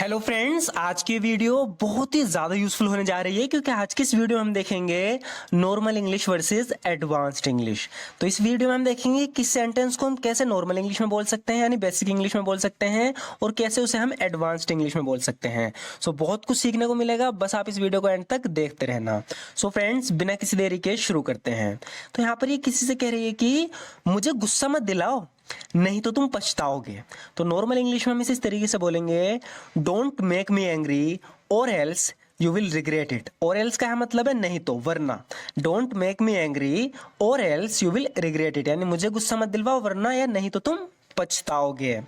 Hello friends, आज की video बहुत ही ज़्यादा यूजफुल होने जा रही है क्योंकि आज की इस वीडियो में हम देखेंगे normal English versus advanced English. तो इस वीडियो में हम देखेंगे कि सेंटेंस को हम कैसे नॉर्मल इंग्लिश में बोल सकते हैं यानी बेसिक इंग्लिश में बोल सकते हैं और कैसे उसे हम एडवांस्ड इंग्लिश में बोल सकते हैं। सो बहुत कुछ सीखने को मिलेगा, बस आप इस वीडियो को एंड तक देखते रहना। सो फ्रेंड्स, बिना किसी देरी के शुरू करते हैं। तो यहाँ पर ये किसी से कह रही है कि मुझे गुस्सा मत दिलाओ, नहीं तो तुम पछताओगे। तो नॉर्मल इंग्लिश में हम इसे इस तरीके से बोलेंगे, डोंट मेक मी एंग्री और else you will regret it. और एल्स का मतलब है नहीं तो, वरना। डोंट मेक मी एंग्री और else you will regret it, यानी मुझे गुस्सा मत दिलवाओ वरना या नहीं तो तुम पछताओगे।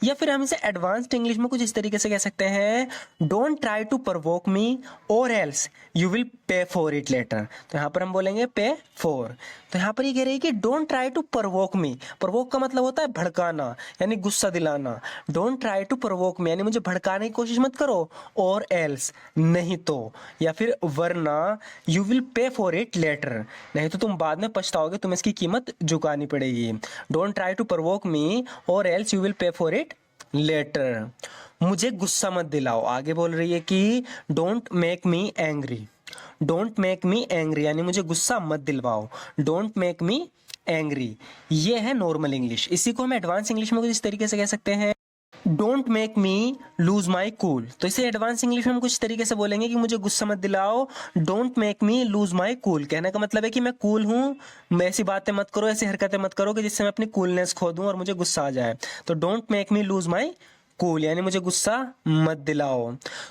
या फिर हम इसे एडवांस्ड इंग्लिश में कुछ इस तरीके से कह सकते हैं, डोंट ट्राई टू प्रोवोक मी और else you will pay for it later. तो यहाँ पर हम बोलेंगे पे फॉर। तो यहाँ पर ये कह रही है कि don't try to provoke me. Provoke का मतलब होता है भड़काना यानी गुस्सा दिलाना। Don't try to provoke me यानी मुझे भड़काने की कोशिश मत करो, और एल्स नहीं तो, या फिर वरना you will pay for it later, नहीं तो तुम बाद में पछताओगे, तुम्हें इसकी कीमत चुकानी पड़ेगी। डोंट ट्राई टू प्रोवोक मी और else you will pay for it later. मुझे गुस्सा मत दिलाओ, आगे बोल रही है कि don't make me angry. Don't make me angry यानी मुझे गुस्सा मत दिलवाओ। डोंट मेक मी एंग्री, ये है नॉर्मल इंग्लिश। इसी को हम एडवांस इंग्लिश में कुछ इस तरीके से कह सकते हैं, don't make me lose my cool. तो इसे एडवांस इंग्लिश में हम कुछ तरीके से बोलेंगे कि मुझे गुस्सा मत दिलाओ, don't make me lose my cool. कहने का मतलब है कि मैं कूल हूँ, मैं ऐसी बातें मत करो, ऐसी हरकतें मत करो कि जिससे मैं अपनी कूलनेस खो दूं और मुझे गुस्सा आ जाए। तो don't make me lose my cool यानी मुझे गुस्सा मत दिलाओ।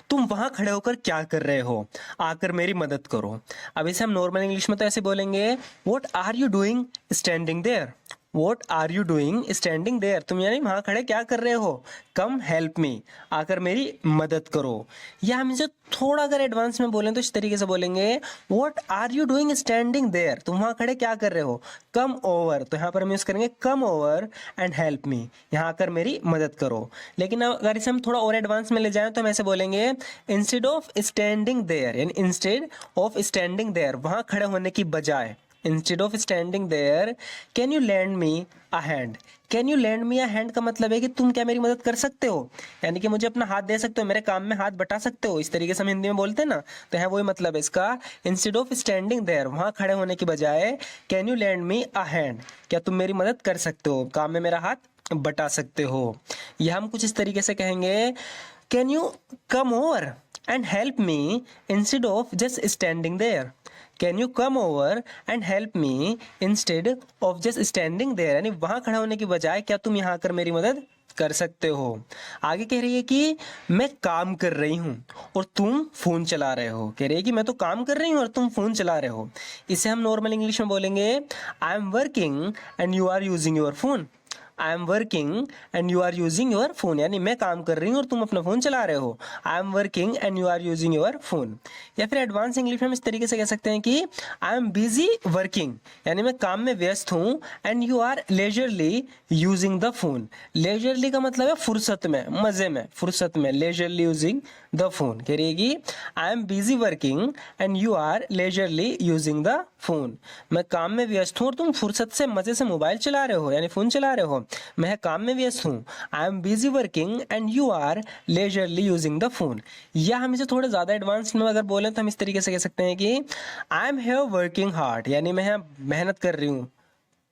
तुम वहां खड़े होकर क्या कर रहे हो, आकर मेरी मदद करो। अब इसे हम नॉर्मल इंग्लिश में तो ऐसे बोलेंगे, what are you doing standing there. What are you doing standing there, तुम यानी वहां खड़े क्या कर रहे हो। कम हेल्प मी, आकर मेरी मदद करो। या हम इसे थोड़ा अगर एडवांस में बोलें तो इस तरीके से बोलेंगे, what are you doing standing there, तुम वहां खड़े क्या कर रहे हो। कम ओवर, तो यहाँ पर हम यूज करेंगे कम ओवर एंड हेल्प मी, यहाँ आकर मेरी मदद करो। लेकिन अगर इसे हम थोड़ा और एडवांस में ले जाएं तो हम ऐसे बोलेंगे, इंस्टेड ऑफ स्टैंडिंग देयर, यानी इंस्टेड ऑफ स्टैंडिंग देयर, वहां खड़े होने की बजाय, instead of standing there can you lend me a hand. Can you lend me a hand का मतलब है कि तुम क्या मेरी मदद कर सकते हो, यानी कि मुझे अपना हाथ दे सकते हो, मेरे काम में हाथ बटा सकते हो। इस तरीके से हम हिंदी में बोलते हैं ना, तो है वही मतलब है इसका। इंस्टेड ऑफ स्टैंडिंग देयर, वहां खड़े होने की बजाय, can you lend me a hand, क्या तुम मेरी मदद कर सकते हो, काम में मेरा हाथ बटा सकते हो। यह हम कुछ इस तरीके से कहेंगे, can you come over and help me instead of just standing there. Can you come over and help me instead of just standing there, यानी वहां खड़ा होने की बजाय क्या तुम यहाँ आकर मेरी मदद कर सकते हो। आगे कह रही है कि मैं काम कर रही हूं और तुम फोन चला रहे हो। कह रही है कि मैं तो काम कर रही हूं और तुम फोन चला रहे हो। इसे हम नॉर्मल इंग्लिश में बोलेंगे, I am working and you are using your phone. I am working and you are using your phone, यानी मैं काम कर रही हूँ और तुम अपना फोन चला रहे हो। I am working and you are using your phone. या फिर एडवांस इंग्लिश में हम इस तरीके से कह सकते हैं कि आई एम बिजी वर्किंग, यानी मैं काम में व्यस्त हूँ, and you are leisurely using the phone. Leisurely का मतलब है फुर्सत में, मजे में, फुर्सत में, लेजरली यूजिंग द फोन। कह रही है कि I am busy working and you are leisurely using the phone. मैं काम में व्यस्त हूँ और तुम फुर्सत से मजे से मोबाइल चला रहे हो यानी फोन चला रहे हो। मैं काम में व्यस्त हूँ, I am busy working and you are leisurely using the phone. या हम इसे थोड़े ज्यादा एडवांस में अगर बोलें तो हम इस तरीके से कह सकते हैं कि I am here working hard, यानी मैं मेहनत कर रही हूँ,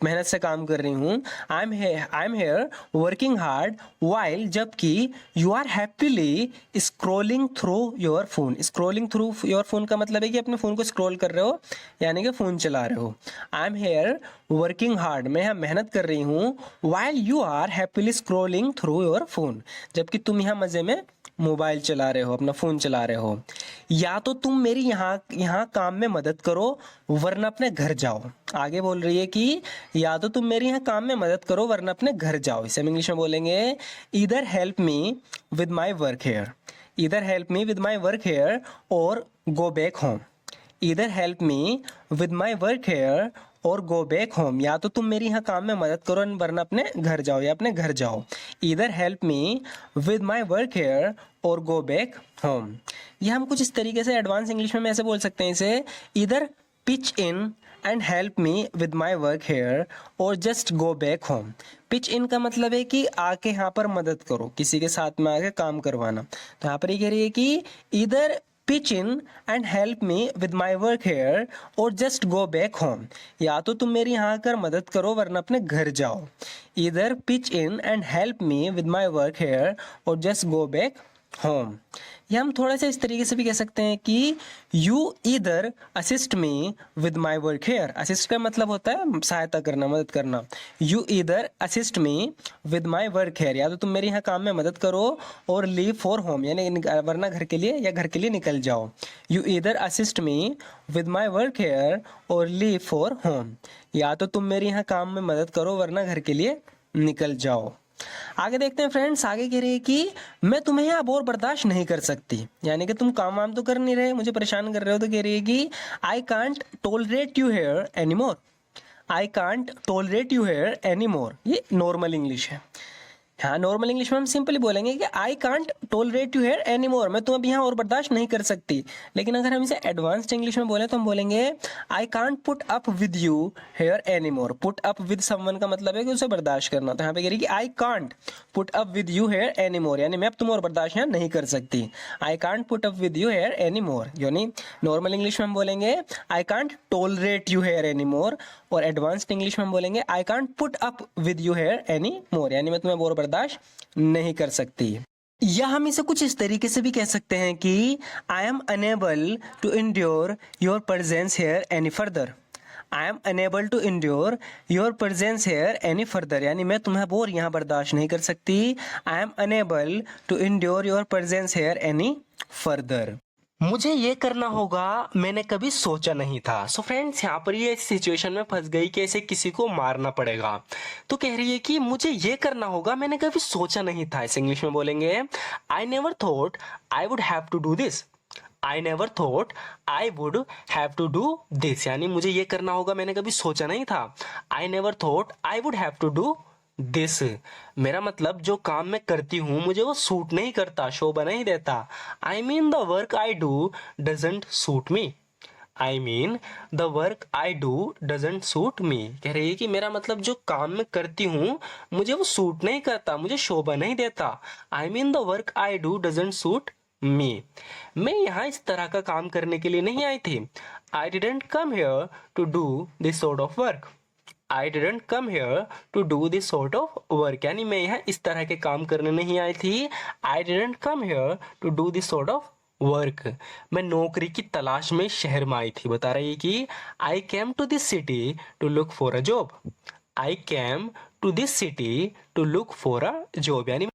मेहनत से काम कर रही हूँ। I am here working hard while, जबकि you are happily scrolling through your phone. Scrolling through your phone का मतलब है कि अपने फोन को स्क्रॉल कर रहे हो यानी कि फोन चला रहे हो। I am here working hard, मैं यहाँ मेहनत कर रही हूँ, while you are happily scrolling through your phone, जबकि तुम यहाँ मजे में मोबाइल चला रहे हो, अपना फोन चला रहे हो। या तो तुम मेरी यहाँ काम में मदद करो वरना अपने घर जाओ। आगे बोल रही है कि या तो तुम मेरी यहाँ काम में मदद करो वरना अपने घर जाओ। इसे हम इंग्लिश में बोलेंगे, either help me with my work here. Either help me with my work here और go back home. Either help me with my work here और गो बैक होम, या तो तुम मेरी यहाँ काम में मदद करो वरना अपने घर जाओ या अपने घर जाओ। Either help me with my work here और गो बैक होम। यह हम कुछ इस तरीके से एडवांस इंग्लिश में ऐसे बोल सकते हैं इसे, either pitch in and help me with my work here और just go back home. Pitch in का मतलब है कि आके यहाँ पर मदद करो, किसी के साथ में आके काम करवाना। तो यहाँ पर ये कह रही है कि इधर pitch in and help me with my work here और जस्ट गो बैक होम। या तो तुम मेरी यहाँ आकर मदद करो वरना अपने घर जाओ। इधर pitch in and help me with my work here और जस्ट गो बैक होम। या हम थोड़ा सा इस तरीके से भी कह सकते हैं कि you either assist me with my work hair. Assist का मतलब होता है सहायता करना, मदद करना। You either assist me with my work hair, या तो तुम मेरे यहाँ काम में मदद करो और लीव फॉर होम, यानी वरना घर के लिए या घर के लिए निकल जाओ। You either assist me with my work here और लीव फॉर होम, या तो तुम मेरे यहाँ काम में मदद करो वरना घर के लिए निकल जाओ। आगे देखते हैं फ्रेंड्स, आगे कह रही है कि मैं तुम्हें अब और बर्दाश्त नहीं कर सकती, यानी कि तुम काम वाम तो कर नहीं रहे, मुझे परेशान कर रहे हो। तो कह रही है कि I can't tolerate you here any more. I can't tolerate you here any more, ये नॉर्मल इंग्लिश है। हाँ, नॉर्मल इंग्लिश में हम सिंपली बोलेंगे कि I can't tolerate you here any more, मैं तुम्हें यहाँ और बर्दाश्त नहीं कर सकती। लेकिन अगर हम इसे एडवांस्ड इंग्लिश में बोले तो हम बोलेंगे I can't put up with you here any more. Put up with someone का मतलब है कि उसे बर्दाश्त करना। तो यहाँ पे कह रही कि I can't put up with you here any more, यानी मैं अब तुम और बर्दाश्त यहाँ नहीं कर सकती। I can't put up with you here any more, यानी नॉर्मल इंग्लिश में हम बोलेंगे I can't tolerate you here any more, और एडवांस्ड इंग्लिश में हम बोलेंगे I can't put up with you here any more, यानी मैं तुम्हें और बर्दाश्त नहीं कर सकती। या हम इसे कुछ इस तरीके से भी कह सकते हैं कि I am unable to endure your presence here any further. I am unable to endure your presence here any further, यानी मैं तुम्हें अब और यहाँ बर्दाश्त नहीं कर सकती। I am unable to endure your presence here any further. मुझे ये करना होगा, मैंने कभी सोचा नहीं था। सो फ्रेंड्स, यहाँ पर ये सिचुएशन में फंस गई कि ऐसे किसी को मारना पड़ेगा। तो कह रही है कि मुझे ये करना होगा, मैंने कभी सोचा नहीं था। इसे इंग्लिश में बोलेंगे I never thought I would have to do this. I never thought I would have to do this, यानी मुझे ये करना होगा, मैंने कभी सोचा नहीं था। I never thought I would have to do this, मेरा मतलब जो काम मैं करती हूँ मुझे वो सूट नहीं करता, शोभा नहीं देता। I mean the work I do doesn't suit me. I mean the work I do doesn't suit me, कह रही है कि मेरा मतलब जो काम मैं करती हूँ मुझे वो सूट नहीं करता, मुझे शोभा नहीं देता। I mean the work I do doesn't suit me, मैं यहाँ इस तरह का काम करने के लिए नहीं आई थी। I didn't come here to do this sort of work. I didn't come here to do this sort of work, यानी मैं यहाँ इस तरह के काम करने नहीं आई थी। I didn't come here to do this sort of work, मैं नौकरी की तलाश में शहर में आई थी। बता रही है कि I came to this city to look for a job. I came to this city to look for a job, यानी